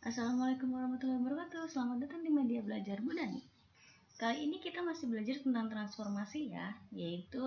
Assalamualaikum warahmatullahi wabarakatuh. Selamat datang di Media Belajar Budani. Kali ini kita masih belajar tentang transformasi ya, yaitu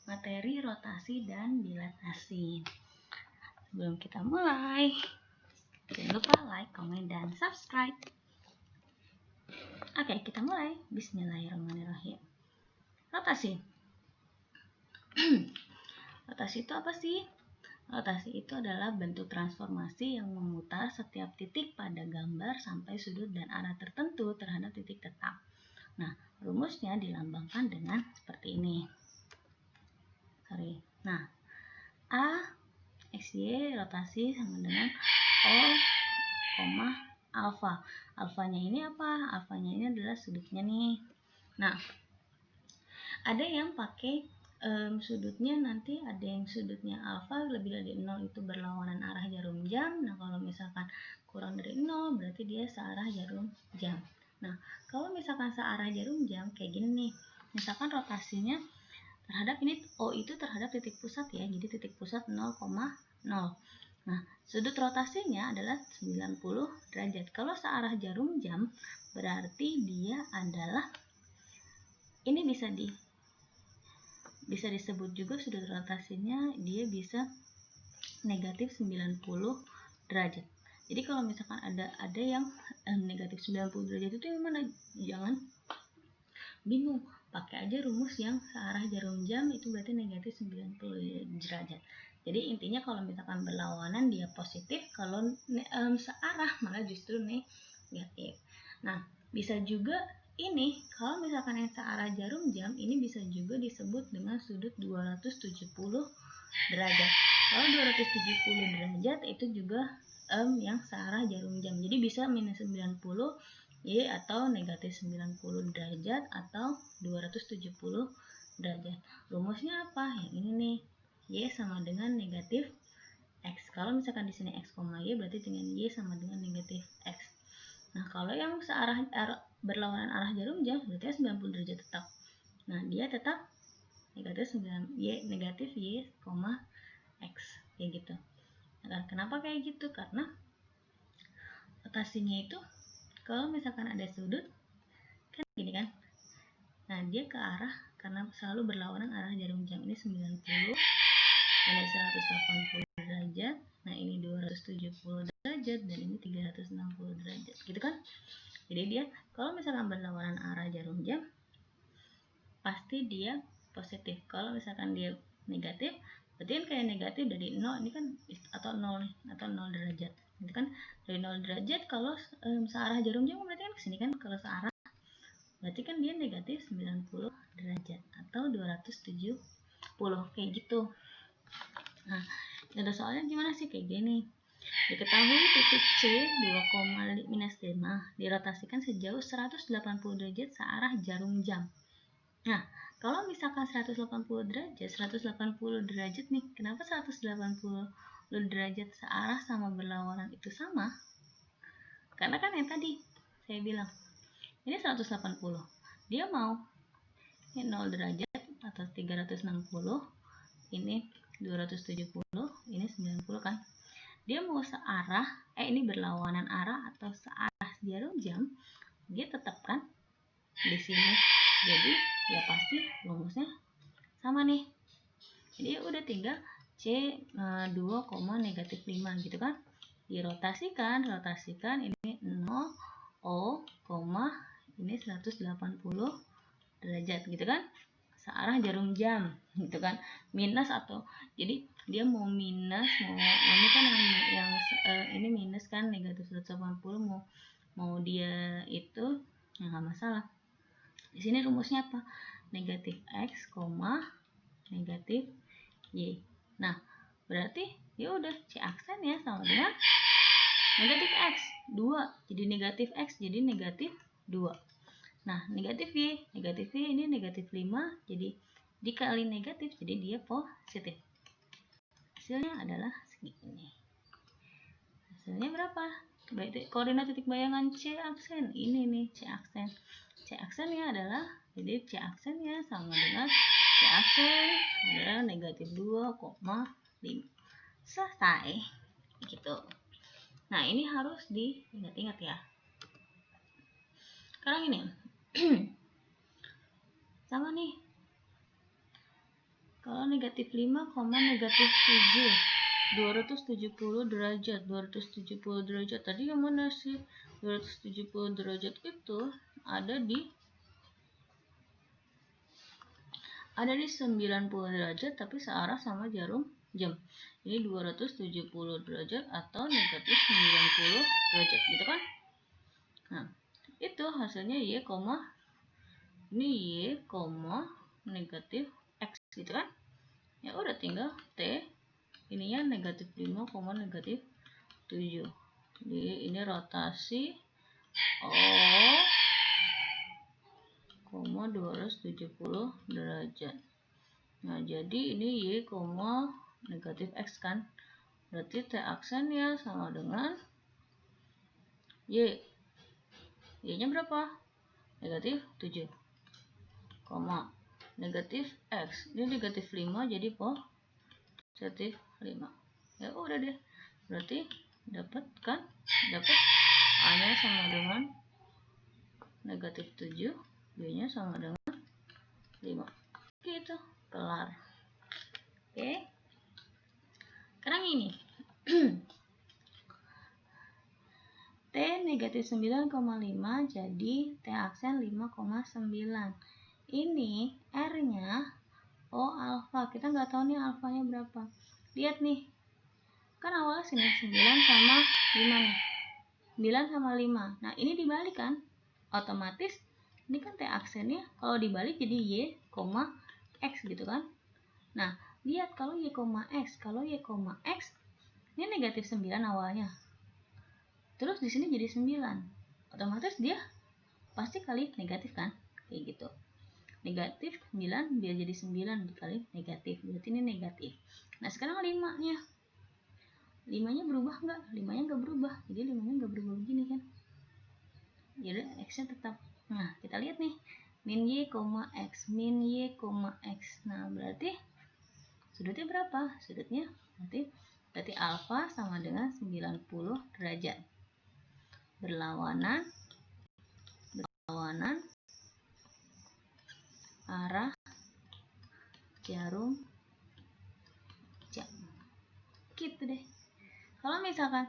materi rotasi dan dilatasi. Sebelum kita mulai, jangan lupa like, komen, dan subscribe. Oke, kita mulai. Bismillahirrahmanirrahim. Rotasi. Rotasi itu apa sih? Rotasi itu adalah bentuk transformasi yang memutar setiap titik pada gambar sampai sudut dan arah tertentu terhadap titik tetap. Nah, rumusnya dilambangkan dengan seperti ini. Nah, A XY rotasi sama dengan O, alfa. Alfanya ini apa? Alfanya ini adalah sudutnya nih. Nah, ada yang pakai sudutnya nanti ada yang sudutnya alfa lebih dari 0 itu berlawanan arah jarum jam. Nah, kalau misalkan kurang dari 0 berarti dia searah jarum jam. Nah, kalau misalkan searah jarum jam kayak gini nih. Misalkan rotasinya terhadap ini O itu terhadap titik pusat ya. Jadi titik pusat 0,0. Nah, sudut rotasinya adalah 90 derajat. Kalau searah jarum jam berarti dia adalah ini bisa disebut juga sudut rotasinya dia bisa negatif 90 derajat. Jadi kalau misalkan ada yang negatif 90 derajat itu yang mana? Jangan bingung, pakai aja rumus yang searah jarum jam itu berarti negatif 90 derajat. Jadi intinya kalau misalkan berlawanan dia positif, kalau searah malah justru negatif. Nah, bisa juga ini kalau misalkan yang searah jarum jam ini bisa juga disebut dengan sudut 270 derajat. Kalau 270 derajat itu juga yang searah jarum jam. Jadi bisa minus 90 Y atau negatif 90 derajat atau 270 derajat. Rumusnya apa? Yang ini nih. Y sama dengan negatif X. Kalau misalkan di sini X, Y berarti dengan Y sama dengan negatif X. Nah, kalau yang searah berlawanan arah jarum jam berarti 90 derajat tetap. Nah, dia tetap negatif 9 Y negatif Y, X kayak gitu. Nah, kenapa kayak gitu? Karena rotasinya itu kalau misalkan ada sudut kan gini kan. Nah, dia ke arah karena selalu berlawanan arah jarum jam. Ini 90, ini 180 derajat. Nah, ini 270 derajat dan ini 360 derajat. Gitu kan? Jadi dia kalau misalkan berlawanan arah jarum jam pasti dia positif. Kalau misalkan dia negatif berarti kan kayak negatif dari 0 ini kan atau 0 atau 0 derajat. Itu kan dari 0 derajat kalau searah jarum jam berarti kan kesini kan. Kalau searah berarti kan dia negatif 90 derajat atau 270 kayak gitu. Nah, ada soalnya gimana sih kayak gini. Diketahui titik C 2,-5 dirotasikan sejauh 180 derajat searah jarum jam. Nah, kalau misalkan 180 derajat nih, kenapa 180 derajat searah sama berlawanan itu sama? Karena kan yang tadi saya bilang, ini 180, dia mau ini 0 derajat atau 360, ini 270, ini 90 kan. Dia mau searah, ini berlawanan arah atau searah jarum jam, dia tetapkan di sini. Jadi ya pasti rumusnya sama nih. Jadi udah tinggal C 2,-5 gitu kan. Dirotasikan ini 0 O, ini 180 derajat gitu kan. Searah jarum jam gitu kan. Minus atau jadi dia mau minus ini kan yang ini minus kan negatif 180 mau dia itu nggak masalah. Di sini rumusnya apa? Negatif X, negatif Y. Nah, berarti ya udah C aksen ya sama dengan negatif X 2. Jadi negatif X jadi negatif 2. Nah, negatif Y ini negatif 5. Jadi dikali negatif jadi dia positif. Hasilnya adalah segini. Hasilnya berapa? Koordinat titik bayangan C aksen ini nih C aksen. C aksennya adalah jadi C aksennya sama dengan C aksen adalah negatif 2,5. Selesai gitu. Nah, ini harus diingat-ingat ya. Sekarang ini sama nih, kalau negatif 5, negatif 7, 270 derajat. 270 derajat tadi yang mana sih? 270 derajat itu ada di 90 derajat tapi searah sama jarum jam. Ini 270 derajat atau negatif 90 derajat gitu kan. Nah, itu hasilnya Y, ini Y, negatif X gitu kan. Ya udah tinggal T, ininya negatif 5, negatif 7. Jadi ini rotasi O, 270 derajat. Nah, jadi ini Y, negatif X kan. Berarti T aksennya sama dengan Y. Y-nya berapa? Negatif 7. Negatif X. Ini negatif 5 jadi positif 5. Ya udah deh. Berarti dapat A-nya sama dengan negatif 7, B-nya sama dengan 5. Gitu, kelar. Oke. Sekarang ini. T negatif 9,5 jadi T aksen 5,9. Ini R-nya O alfa. Kita nggak tahu nih alfanya berapa. Lihat nih. Kan awalnya sini 9 sama 5 nih. 9 sama 5. Nah, ini dibalik kan? Otomatis ini kan T aksennya kalau dibalik jadi Y, X gitu kan. Nah, lihat kalau Y, X ini negatif 9 awalnya. Terus di sini jadi 9. Otomatis dia pasti kali negatif kan? Kayak gitu. Negatif 9 biar jadi 9 dikali negatif. Berarti ini negatif. Nah, sekarang 5-nya. 5-nya berubah nggak? 5-nya nggak berubah. Jadi 5-nya nggak berubah begini kan? Jadi X-nya tetap. Nah, kita lihat nih. Min Y, X. Min Y, X. Nah, berarti sudutnya berapa? Sudutnya berarti alfa sama dengan 90 derajat. Berlawanan arah jarum jam. Gitu deh. Kalau misalkan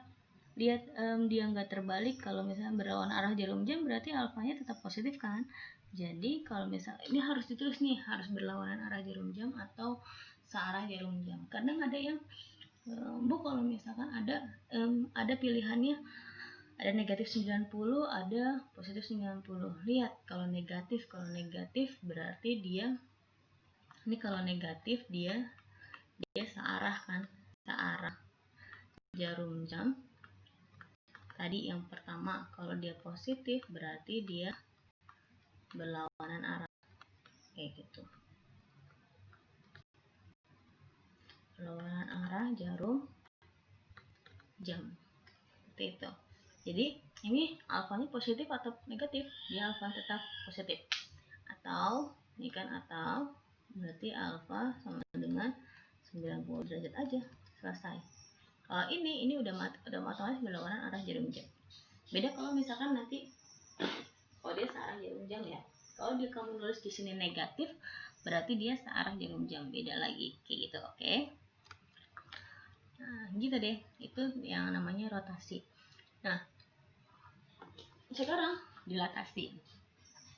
dia nggak terbalik, kalau misalnya berlawanan arah jarum jam berarti alfanya tetap positif kan. Jadi kalau misalnya ini harus ditulis nih, harus berlawanan arah jarum jam atau searah jarum jam. Kadang ada yang Bu, kalau misalkan ada pilihannya, ada negatif 90, ada positif 90. Lihat, kalau negatif berarti dia, ini kalau negatif dia searah kan, searah jarum jam. Tadi yang pertama, kalau dia positif berarti dia berlawanan arah, kayak gitu. Berlawanan arah jarum jam, seperti itu. Jadi ini alfanya positif atau negatif? Dia alfa tetap positif. Atau ini kan atau berarti alfa sama dengan 90 derajat aja, selesai. Kalau ini udah otomatis berlawanan arah jarum jam. Beda kalau misalkan nanti kalau dia searah jarum jam ya. Kalau dia kamu nulis di sini negatif, berarti dia searah jarum jam, beda lagi kayak gitu, oke? Nah, gitu deh. Itu yang namanya rotasi. Nah, sekarang dilatasi.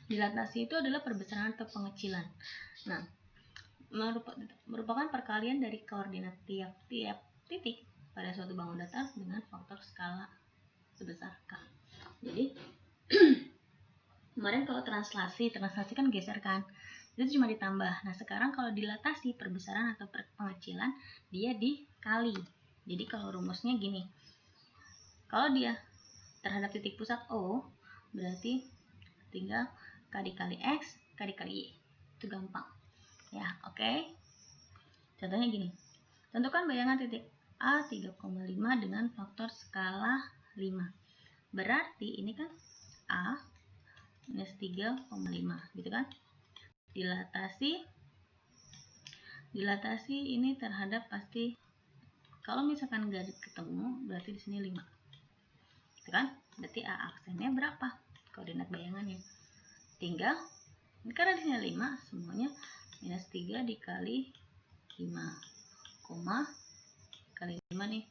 Dilatasi itu adalah perbesaran atau pengecilan. Nah, merupakan perkalian dari koordinat tiap-tiap titik pada suatu bangun datar dengan faktor skala sebesar K. Jadi kemarin kalau translasi kan geser kan, itu cuma ditambah. Nah, sekarang kalau dilatasi, perbesaran atau pengecilan, dia dikali. Jadi kalau rumusnya gini, kalau dia terhadap titik pusat O, berarti tinggal K dikali X, K dikali Y. Itu gampang ya, oke? Contohnya gini, tentukan bayangan titik A 3,5 dengan faktor skala 5. Berarti ini kan A minus 3,5 gitu kan. Dilatasi ini terhadap pasti, kalau misalkan nggak ketemu berarti di sini 5. berarti A aksennya berapa? Koordinat bayangannya. Tinggal, karena di sini 5, semuanya minus 3 dikali 5, koma, kali 5 nih.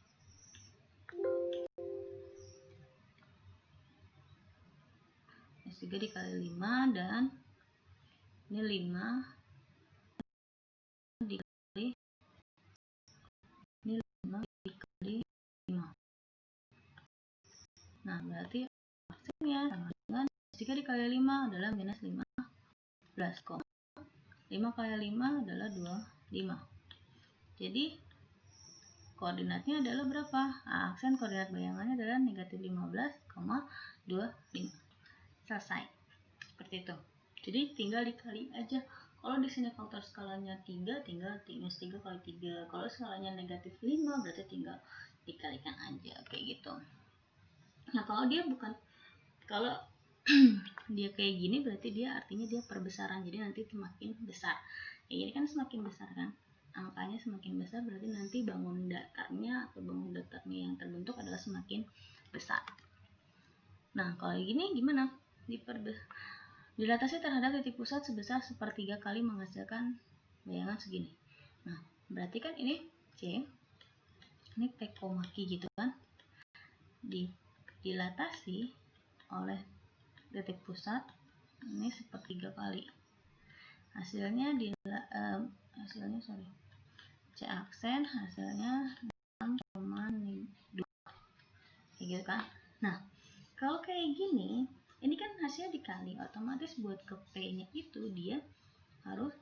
Minus 3 dikali 5, dan ini 5 dikali, ini 5 dikali 5. Nah, berarti aksennya sama dengan 3 dikali 5 adalah minus 15, 5 kali 5 adalah 25. Jadi koordinatnya adalah berapa? Aksen koordinat bayangannya adalah negatif 15,25. Selesai. Seperti itu. Jadi tinggal dikali aja. Kalau di sini faktor skalanya 3, tinggal minus 3 kali 3. Kalau skalanya negatif 5, berarti tinggal dikalikan aja kayak gitu. Nah, kalau dia bukan, kalau dia kayak gini, berarti dia artinya dia perbesaran. Jadi nanti semakin besar. Ya, ini kan semakin besar kan? Angkanya semakin besar, berarti nanti bangun datarnya atau bangun datarnya yang terbentuk adalah semakin besar. Nah, kalau gini gimana? Dilatasi terhadap titik pusat sebesar 1/3 kali menghasilkan bayangan segini. Nah, berarti kan ini C, ini T, Q gitu kan? Dilatasi oleh titik pusat ini 1/3 kali. Hasilnya C aksen hasilnya 6,2 kayak gitu kan. Nah, kalau kayak gini, ini kan hasilnya dikali, otomatis buat ke P-nya itu dia harus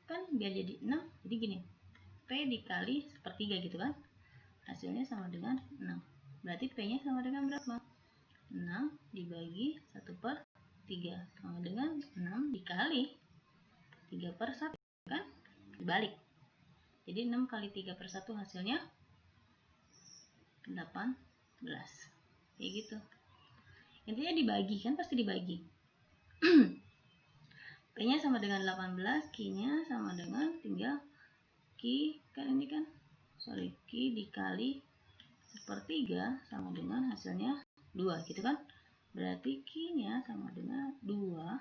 kan biar jadi 6, jadi gini, P dikali 1/3 gitu kan, hasilnya sama dengan 6. Berarti P-nya sama dengan berapa? 6 dibagi 1/3 sama dengan 6 dikali 3/1 kan, dibalik. Jadi 6 kali 3/1 hasilnya 18, kayak gitu. Intinya dibagi, kan pasti dibagi. P-nya sama dengan 18, Q-nya sama dengan, tinggal Q kan ini kan, Q dikali 1/3 sama dengan hasilnya 2 gitu kan. Berarti Q-nya sama dengan 2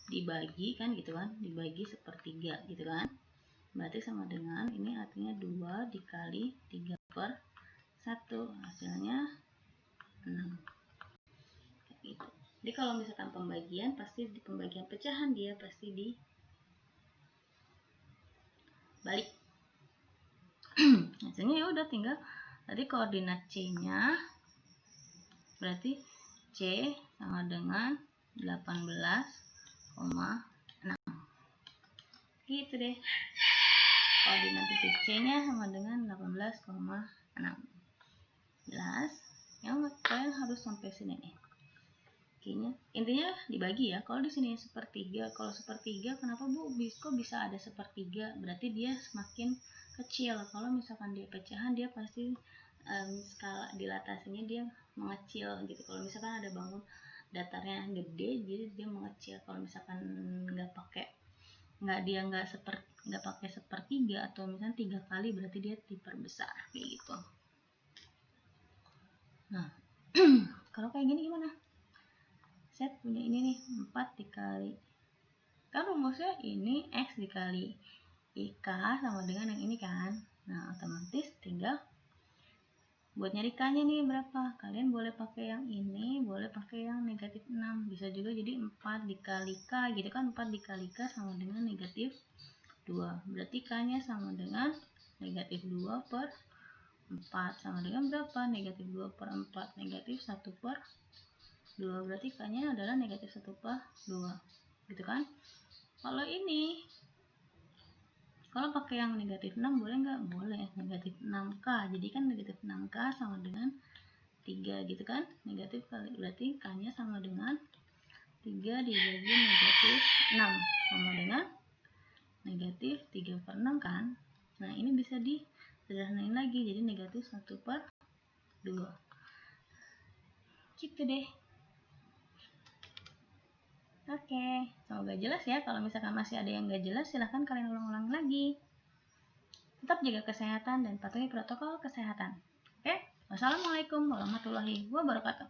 dibagi kan gitu kan, dibagi 1/3 gitu kan. Berarti sama dengan, ini artinya 2 dikali 3/1 hasilnya 6. Gitu. Jadi kalau misalkan pembagian, pasti di pembagian pecahan dia pasti dibalik. Hasilnya ya udah tinggal tadi koordinat C-nya berarti C sama dengan 18,6. Gitu deh. Koordinat titik C-nya sama dengan 18,6. Jelas? Yang kalian harus sampai sini nih. Intinya dibagi ya. Kalau di sini 1/3, kalau 1/3 kenapa Bu kok bisa ada 1/3? Berarti dia semakin kecil. Kalau misalkan dia pecahan, dia pasti skala dilatasinya dia mengecil gitu. Kalau misalkan ada bangun datarnya gede, jadi dia mengecil. Kalau misalkan nggak pakai 1/3 atau misalnya 3 kali, berarti dia diperbesar kayak gitu. Nah, kalau kayak gini gimana? Saya punya ini nih, 4 dikali, kan rumusnya ini X dikali IK sama dengan yang ini kan. Nah, otomatis tinggal buat nyari K-nya nih berapa. Kalian boleh pakai yang ini, boleh pakai yang negatif 6. Bisa juga jadi 4 dikali K gitu kan. 4 dikali K sama dengan negatif 2. Berarti K-nya sama dengan negatif 2/4. Sama dengan berapa? Negatif 2/4. Negatif 1/2. Berarti K-nya adalah negatif 1/2 gitu kan. Kalau ini, kalau pakai yang negatif 6 boleh nggak? Boleh, negatif 6K. Jadi kan negatif 6K sama dengan 3 gitu kan. Negatif kali, berarti K-nya sama dengan 3 dibagi negatif 6 sama dengan negatif 3/6 kan. Nah, ini bisa disederhanain lagi, jadi negatif 1/2 gitu deh. Oke, semoga jelas ya. Kalau misalkan masih ada yang nggak jelas, silahkan kalian ulang-ulang lagi. Tetap jaga kesehatan dan patuhi protokol kesehatan. Oke, wassalamualaikum warahmatullahi wabarakatuh.